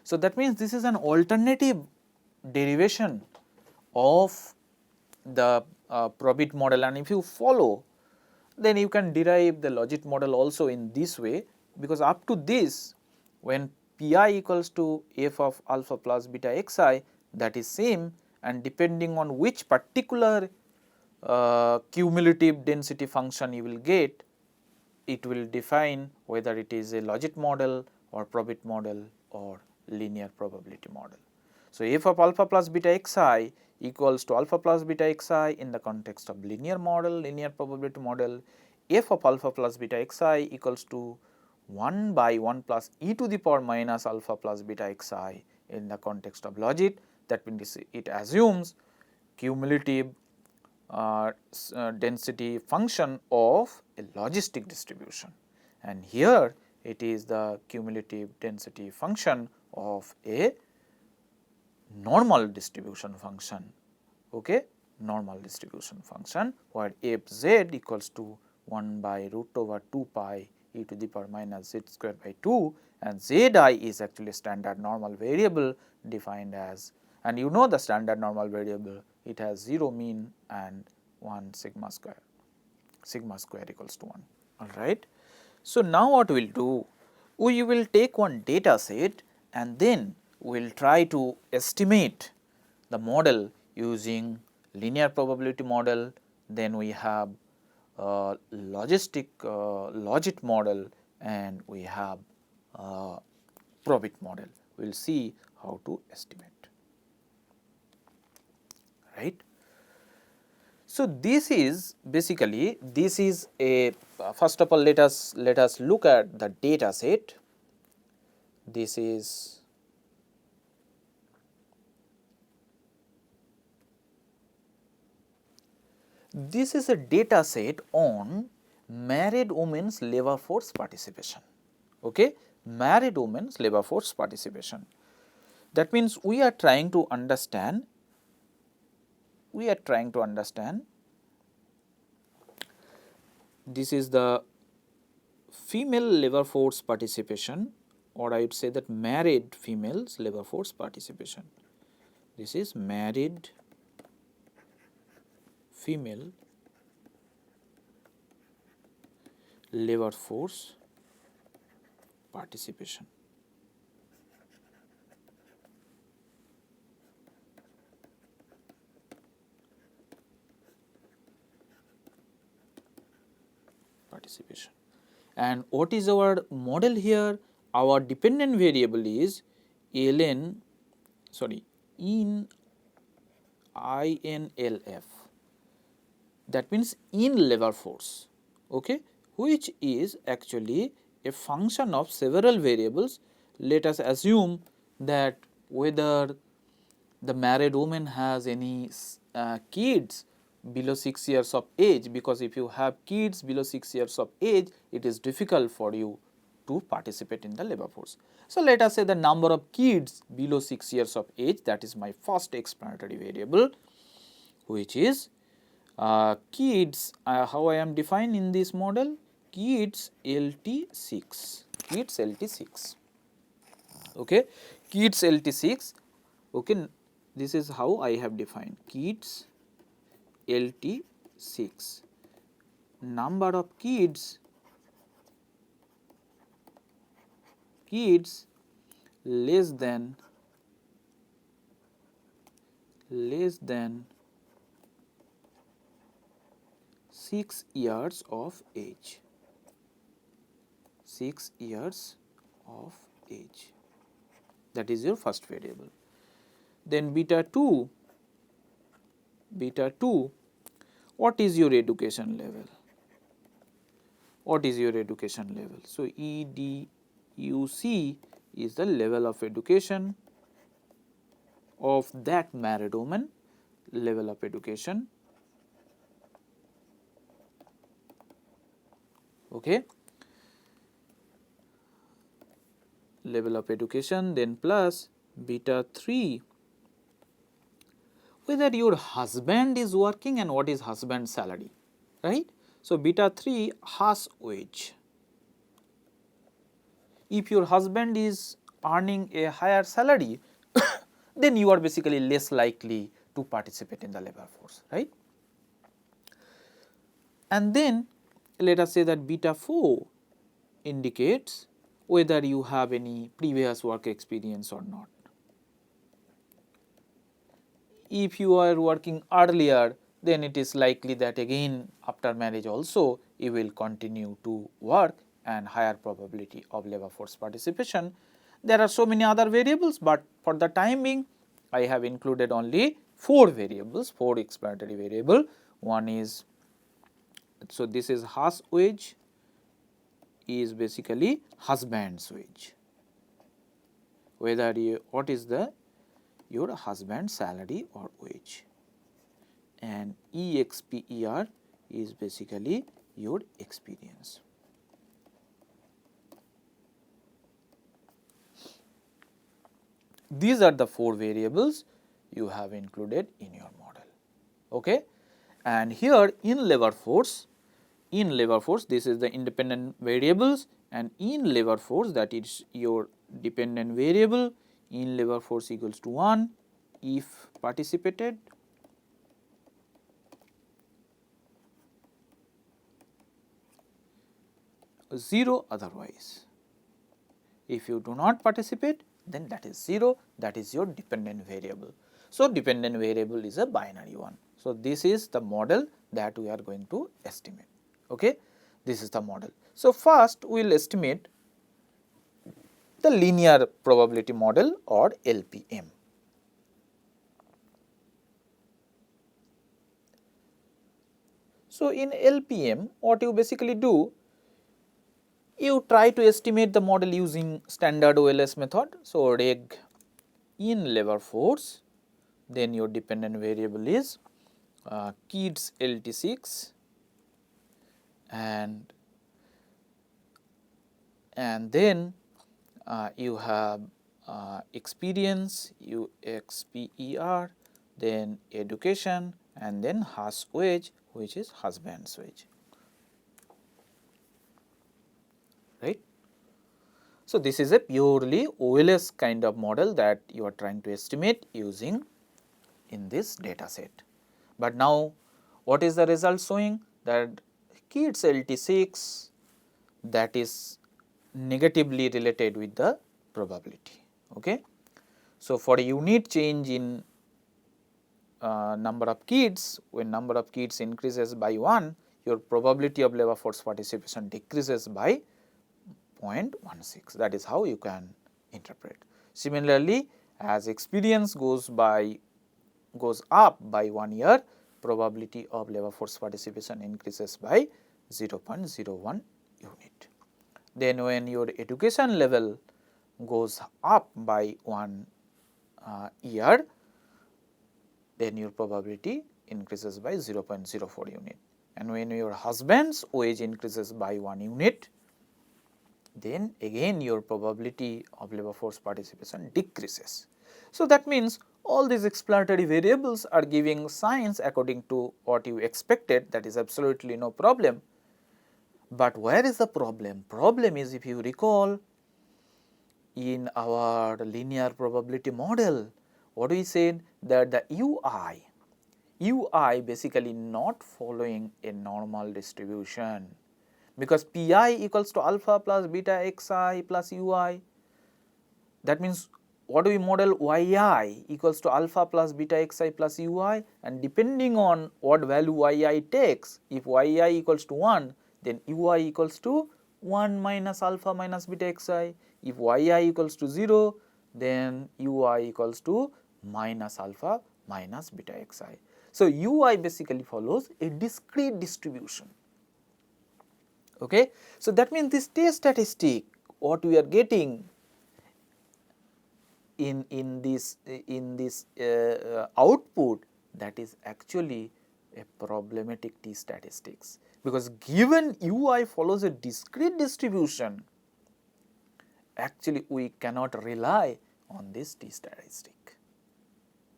So, that means this is an alternative derivation of the Probit model, and if you follow, then you can derive the Logit model also in this way, because up to this, when pi equals to f of alpha plus beta xi, that is same, and depending on which particular cumulative density function you will get, it will define whether it is a Logit model or Probit model or linear probability model. So, f of alpha plus beta xi equals to alpha plus beta xi in the context of linear model, linear probability model. F of alpha plus beta xi equals to 1 by 1 plus e to the power minus alpha plus beta xi in the context of Logit. That means it assumes cumulative density function of a logistic distribution, and here it is the cumulative density function of a normal distribution function, okay, normal distribution function, where f z equals to 1 by root over 2 pi e to the power minus z square by 2, and z I is actually standard normal variable defined as, and you know the standard normal variable, it has 0 mean and 1 sigma square equals to 1, all right. So, now what we will do, we will take one data set and then we will try to estimate the model using linear probability model, then we have Logit model, and we have Probit model. We will see how to estimate, right. So, this is basically, this is a first of all let us look at the data set. This is a data set on married women's labor force participation, okay, married women's labor force participation. That means we are trying to understand, this is the female labor force participation, or I would say that married females labor force participation. This is married female labor force participation. And what is our model here? Our dependent variable is ln, sorry, in INLF, that means in labor force, okay, which is actually a function of several variables. Let us assume that whether the married woman has any kids below 6 years of age, because if you have kids below 6 years of age, it is difficult for you to participate in the labor force. So, let us say the number of kids below 6 years of age, that is my first explanatory variable, which is kids, how I am defined in this model, kids LT6, kids LT6, okay, kids LT6, okay, this is how I have defined kids LT6, number of kids less than 6 years of age, 6 years of age, that is your first variable. Then beta 2, what is your education level? What is your education level? So, EDUC is the level of education of that married woman, level of education, okay, level of education, then plus beta 3, whether your husband is working and what is husband's salary, right. So, beta 3 has wage. If your husband is earning a higher salary, then you are basically less likely to participate in the labor force, right. And then let us say that beta 4 indicates whether you have any previous work experience or not. If you are working earlier, then it is likely that again after marriage also you will continue to work and higher probability of labor force participation. There are so many other variables, but for the time being I have included only 4 variables, 4 explanatory variable. One is, so this is house wage is basically husband's wage, whether you, what is the your husband's salary or wage, and EXPER is basically your experience. These are the 4 variables you have included in your model. Okay? And here in labor force, this is the independent variables, and in labor force, that is your dependent variable in labor force equals to 1 if participated, zero otherwise. If you do not participate, then that is 0, that is your dependent variable. So, dependent variable is a binary one. So, this is the model that we are going to estimate. Okay? This is the model. So, first we will estimate the linear probability model or LPM. So, in LPM what you basically do, you try to estimate the model using standard OLS method. So, reg in labor force, then your dependent variable is kids LT6 and then you have experience UXPER, then education, and then house wage, which is husband's wage, right. So, this is a purely OLS kind of model that you are trying to estimate using in this data set. But now what is the result showing? That kids LT6, that is negatively related with the probability. Okay. So, for a unit change in number of kids, when number of kids increases by 1, your probability of labor force participation decreases by 0.16. That is how you can interpret. Similarly, as experience goes up by 1 year, probability of labor force participation increases by 0.01 unit. Then when your education level goes up by 1 year, then your probability increases by 0.04 unit. And when your husband's wage increases by 1 unit, then again your probability of labor force participation decreases. So, that means all these explanatory variables are giving signs according to what you expected, that is absolutely no problem. But where is the problem? Problem is, if you recall, in our linear probability model, what we said, that the UI basically not following a normal distribution, because pi equals to alpha plus beta xi plus ui. That means what we model, yi equals to alpha plus beta xi plus ui, and depending on what value yi takes, if yi equals to 1, then ui equals to 1 minus alpha minus beta xi. If yi equals to 0, then ui equals to minus alpha minus beta xi. So, ui basically follows a discrete distribution. Okay. So, that means this test statistic, what we are getting in this output, that is actually a problematic t statistics, because given ui follows a discrete distribution, actually we cannot rely on this t statistic,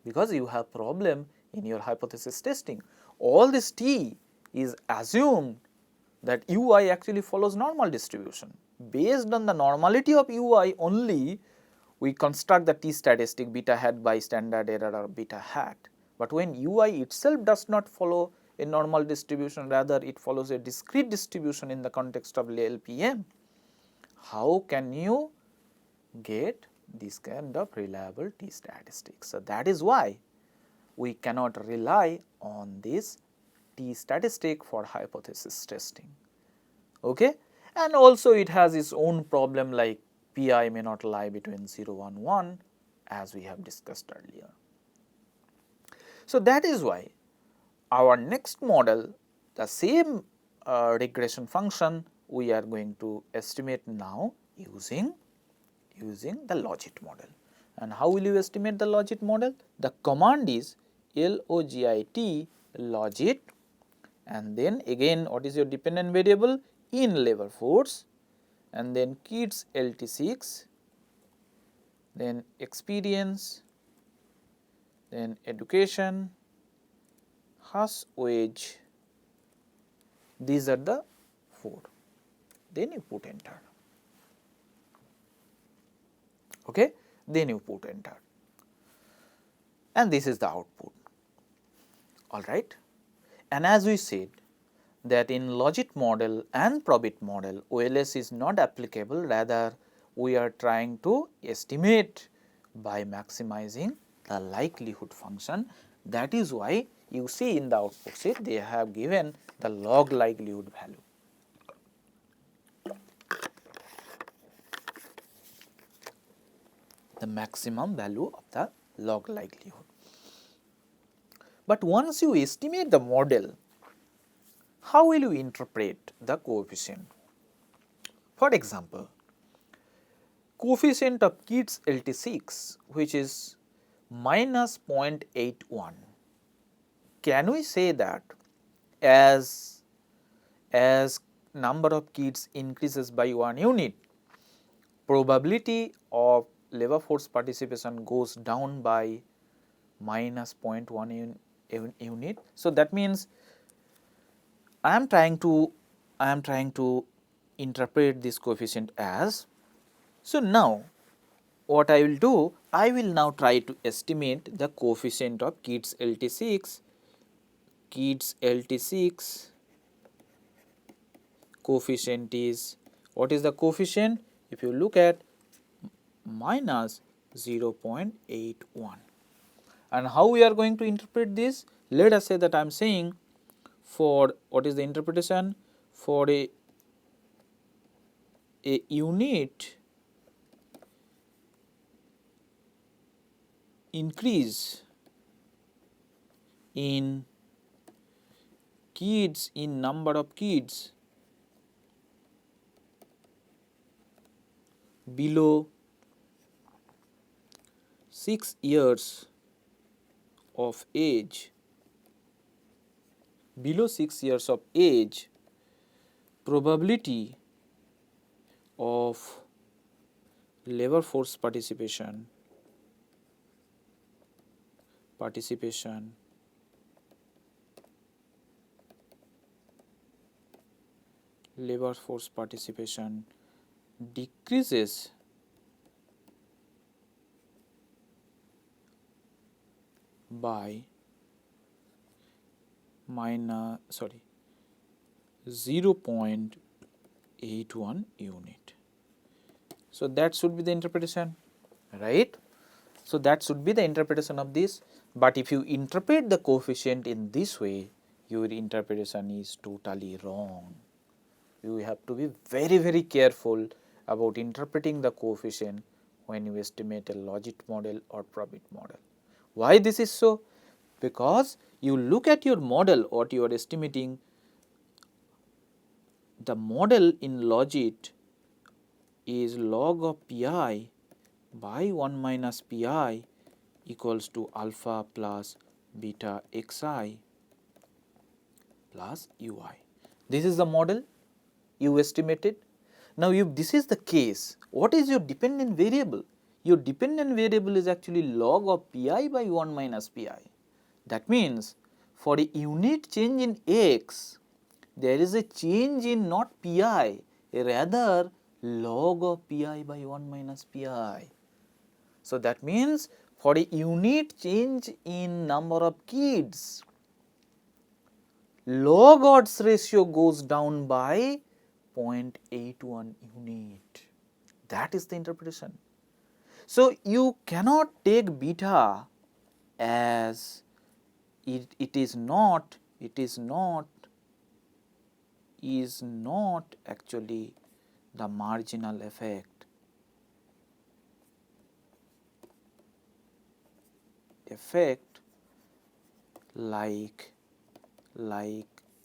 because you have problem in your hypothesis testing. All this t is assumed that ui actually follows normal distribution. Based on the normality of ui only, we construct the t statistic beta hat by standard error or beta hat, but when ui itself does not follow a normal distribution, rather it follows a discrete distribution in the context of LPM, how can you get this kind of reliable t statistics? So, that is why we cannot rely on this t statistic for hypothesis testing. Okay? And also it has its own problem, like pi may not lie between 0 and 1, as we have discussed earlier. So, that is why our next model, the same regression function, we are going to estimate now using the Logit model. And how will you estimate the Logit model? The command is Logit Logit, and then again what is your dependent variable? In labor force, and then kids LT6, then experience, then education, Haas wage. These are the 4. Then you put enter. Okay? Then you put enter, and this is the output. All right. And as we said that in Logit model and Probit model, OLS is not applicable, rather we are trying to estimate by maximizing the likelihood function. That is why you see in the output sheet they have given the log likelihood value. The maximum value of the log likelihood. But once you estimate the model, how will you interpret the coefficient? For example, coefficient of kids LT6, which is minus 0.81. Can we say that as number of kids increases by 1 unit, probability of labor force participation goes down by minus 0.1 unit? So, that means I am trying to interpret this coefficient as. So, now what I will do, I will now try to estimate the coefficient of kids LT6. Kids LT6 coefficient is, what is the coefficient? If you look at minus 0.81. And how we are going to interpret this? Let us say that I am saying for, what is the interpretation? For a unit increase in kids, in number of kids below 6 years of age, probability of labor force participation decreases by 0.81 unit. So, that should be the interpretation, right? So, that should be the interpretation of this, but if you interpret the coefficient in this way, your interpretation is totally wrong. You have to be very, very careful about interpreting the coefficient when you estimate a Logit model or Probit model. Why this is so? Because you look at your model, what you are estimating, the model in Logit is log of pi by 1 minus pi equals to alpha plus beta xi plus ui. This is the model you estimated. Now, if this is the case, what is your dependent variable? Your dependent variable is actually log of pi by 1 minus pi. That means, for a unit change in x, there is a change in not pi, rather log of pi by 1 minus pi. So, that means for a unit change in number of kids, log odds ratio goes down by 0.81 unit. That is the interpretation. So, you cannot take beta as it is not actually the marginal effect like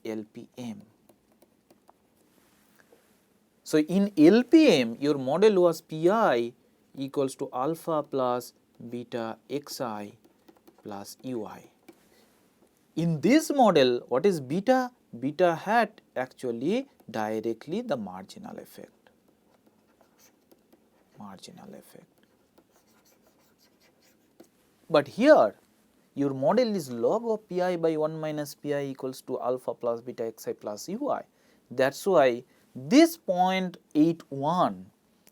LPM. So, in LPM your model was Pi equals to alpha plus beta xi plus ui. In this model, what is beta? Beta hat actually directly the marginal effect. But here your model is log of Pi by 1 minus Pi equals to alpha plus beta xi plus ui. That is why this 0.81,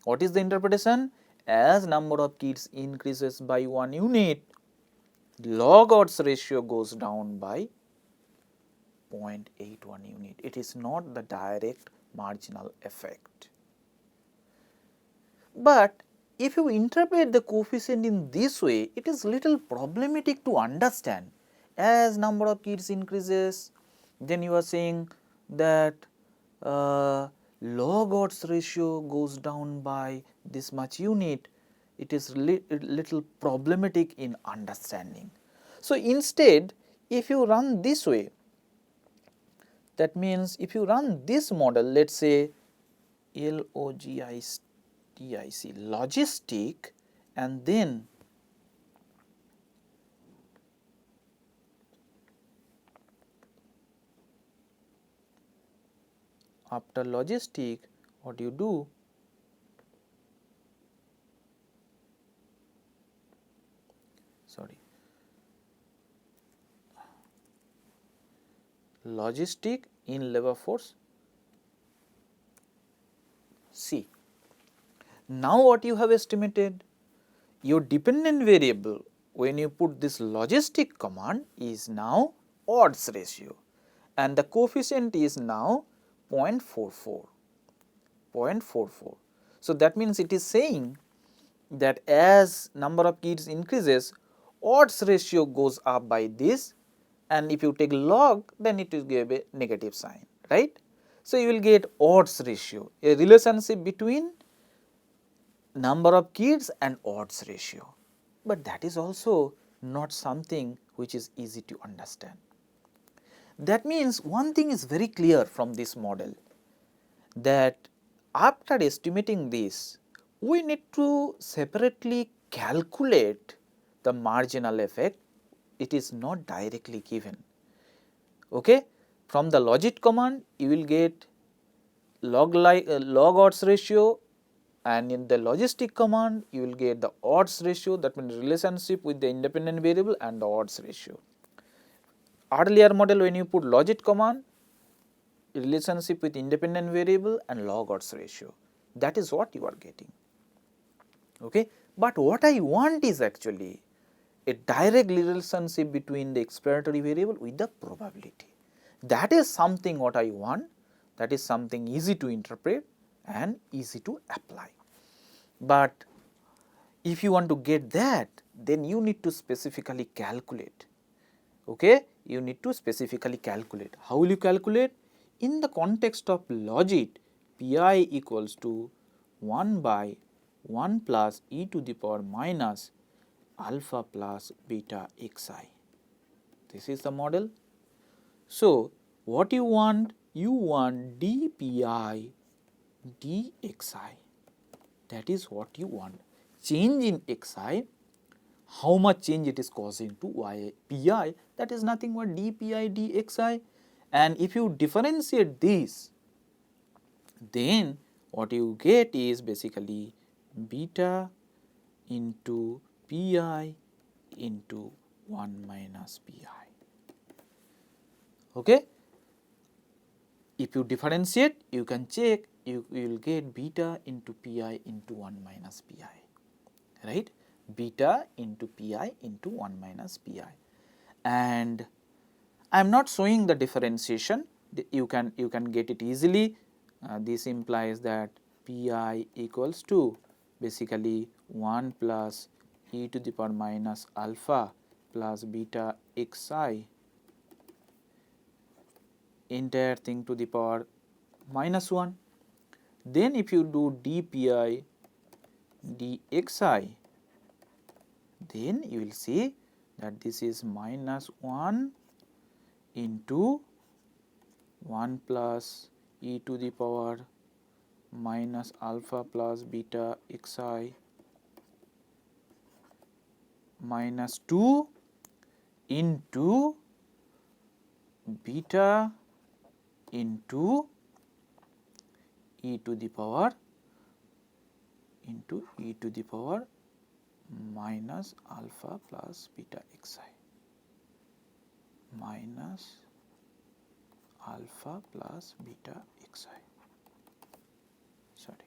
what is the interpretation? As number of kids increases by 1 unit, log odds ratio goes down by 0.81 unit. It is not the direct marginal effect. But if you interpret the coefficient in this way, it is little problematic to understand. As number of kids increases, then you are saying that log odds ratio goes down by this much unit. It is little problematic in understanding. So, instead if you run this way, that means if you run this model, let us say LOGITIC, logistic, and then after logistic what you do, logistic in labor force C. Now, what you have estimated? Your dependent variable when you put this logistic command is now odds ratio and the coefficient is now 0.44. So, that means it is saying that as number of kids increases, odds ratio goes up by this, and if you take log, then it will give a negative sign, right. So, you will get odds ratio, a relationship between number of kids and odds ratio, but that is also not something which is easy to understand. That means one thing is very clear from this model, that after estimating this, we need to separately calculate the marginal effect. It is not directly given. Okay? From the logit command, you will get log odds ratio, and in the logistic command, you will get the odds ratio, that means relationship with the independent variable and the odds ratio. Earlier model, when you put logit command, relationship with independent variable and log odds ratio, that is what you are getting. Okay? But what I want is actually a direct relationship between the explanatory variable with the probability. That is something what I want, that is something easy to interpret and easy to apply. But if you want to get that, then you need to specifically calculate. Okay? You need to specifically calculate. How will you calculate? In the context of logit, Pi equals to 1 by 1 plus e to the power minus alpha plus beta xi. This is the model. So, what you want? You want dpi dxi. That is what you want. Change in xi, how much change it is causing to y pi, that is nothing but dpi dxi. And if you differentiate this, then what you get is basically beta into pi into 1 minus pi. Okay? If you differentiate, you can check, you will get beta into pi into 1 minus pi, right. beta into pi into 1 minus pi. And I am not showing the differentiation, you can get it easily. This implies that pi equals to basically 1 plus e to the power minus alpha plus beta xi entire thing to the power minus 1. Then if you do dpi dxi, then you will see that this is minus 1 into 1 plus e to the power minus alpha plus beta xi minus 2 into beta into e to the power minus alpha plus beta xi minus alpha plus beta xi. Sorry.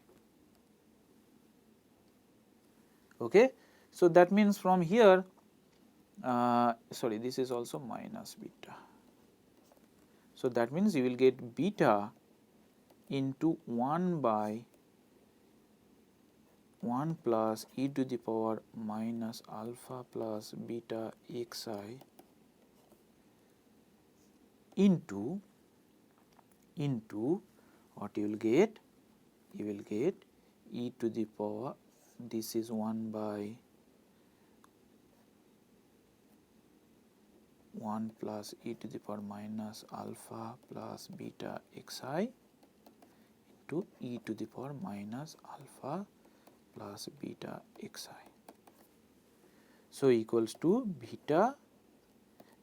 Okay. So, that means from here, sorry, this is also minus beta. So, that means you will get beta into 1 by 1 plus e to the power minus alpha plus beta xi into what you will get? You will get e to the power, this is 1 by 1 plus e to the power minus alpha plus beta xi into e to the power minus alpha plus beta xi. So, equals to beta,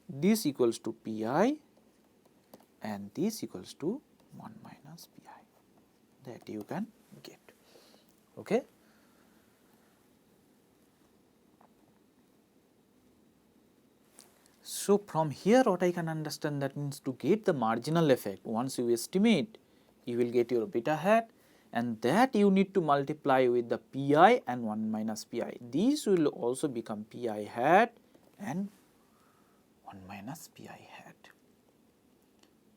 this equals to pi and this equals to 1 minus pi, that you can get. Okay. So, from here what I can understand, that means to get the marginal effect, once you estimate, you will get your beta hat, and that you need to multiply with the pi and 1 minus pi. These will also become pi hat and 1 minus pi hat.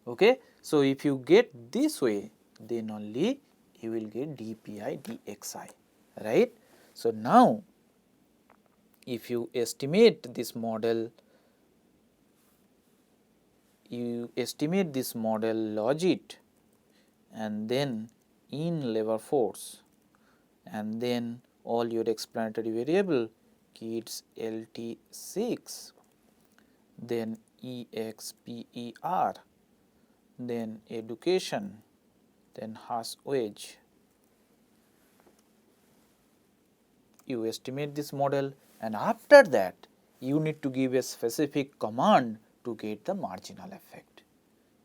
Okay. So, if you get this way, then only you will get dpi dxi, right. So, now if you estimate this model, Logit and then in labor force and then all your explanatory variable kids LT6, then EXPER, then education, then hash wage. You estimate this model, and after that you need to give a specific command to get the marginal effect.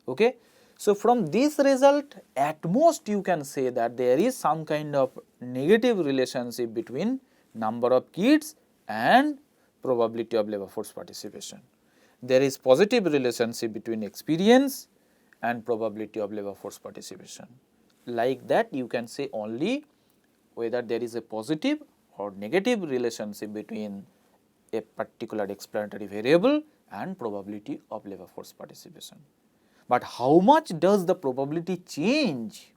Okay. So, from this result, at most you can say that there is some kind of negative relationship between number of kids and probability of labor force participation. There is positive relationship between experience and probability of labor force participation. Like that, you can say only whether there is a positive or negative relationship between a particular explanatory variable and probability of labor force participation. But how much does the probability change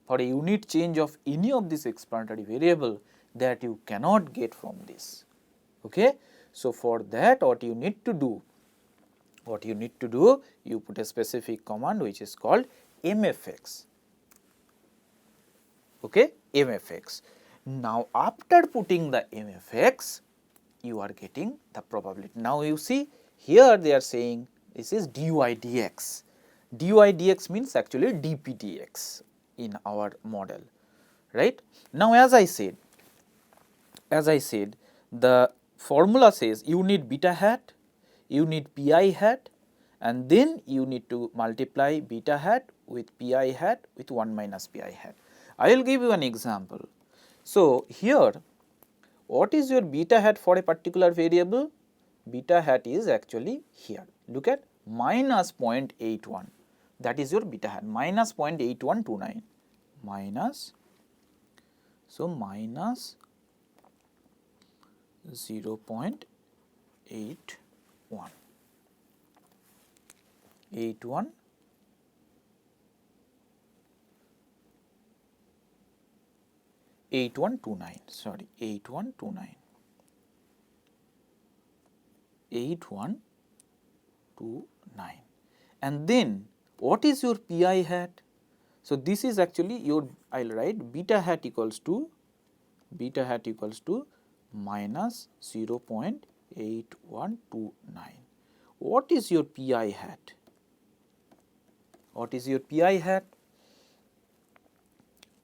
for a unit change of any of this explanatory variable, that you cannot get from this. Okay. So, for that what you need to do, you put a specific command which is called mfx. Okay, mfx. Now, after putting the mfx, you are getting the probability. Now, you see here they are saying this is dy dx. Dy dx means actually dp dx in our model, right. Now, as I said, the formula says you need beta hat, you need pi hat, and then you need to multiply beta hat with pi hat with 1 minus pi hat. I will give you an example. So, here what is your beta hat for a particular variable? Beta hat is actually here, look at minus 0.81, that is your beta hat, minus 0.8129 minus, so minus 0.81. 8129, sorry, 8129. 8129. And then what is your pi hat? So, this is actually your, I will write beta hat equals to minus 0.8129. What is your pi hat? What is your pi hat?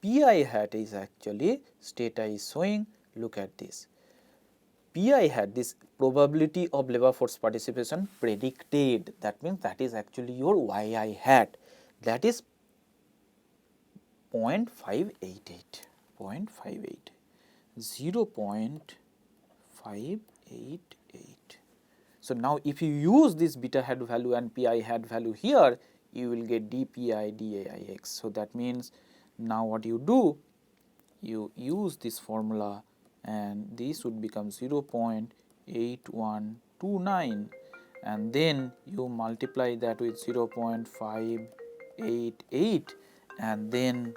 Pi hat is actually, Stata is showing, look at this. Pi hat, this probability of labor force participation predicted, that means that is actually your yi hat, that is 0.588, 0.588. So, now if you use this beta hat value and pi hat value here, you will get dpi daix. So, that means now what you do, you use this formula and this would become 0.8129, and then you multiply that with 0.588 and then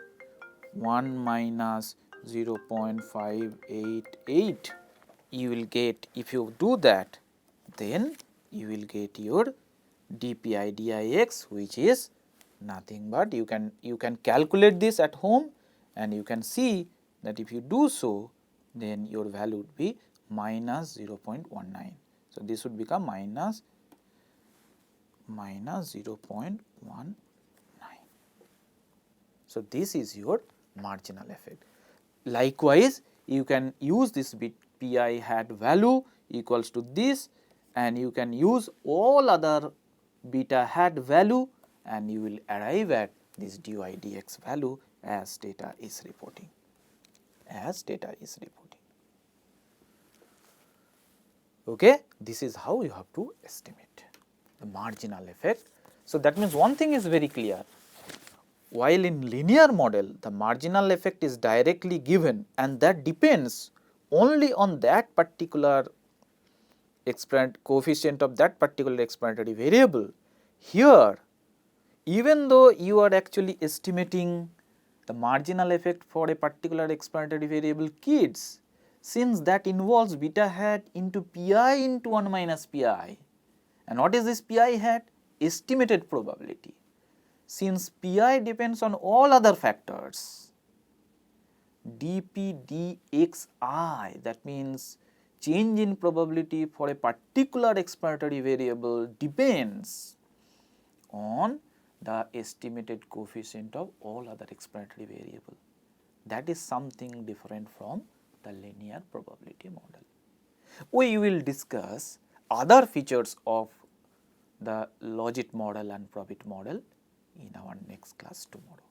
1 minus 0.588, you will get, if you do that, then you will get your dpi dix, which is nothing but you can calculate this at home, and you can see that if you do so, then your value would be minus 0.19. So, this would become minus 0.19. So, this is your marginal effect. Likewise, you can use this pi hat value equals to this, and you can use all other beta hat value, and you will arrive at this dy dx value as data is reporting, Okay, this is how you have to estimate the marginal effect. So, that means one thing is very clear, while in linear model the marginal effect is directly given and that depends only on that particular coefficient of that particular explanatory variable. Here, even though you are actually estimating the marginal effect for a particular explanatory variable kids, since that involves beta hat into pi into 1 minus pi, and what is this pi hat? Estimated probability. Since pi depends on all other factors, dp dxi, that means change in probability for a particular explanatory variable depends on the estimated coefficient of all other explanatory variable. That is something different from the linear probability model. We will discuss other features of the Logit model and Probit model in our next class tomorrow.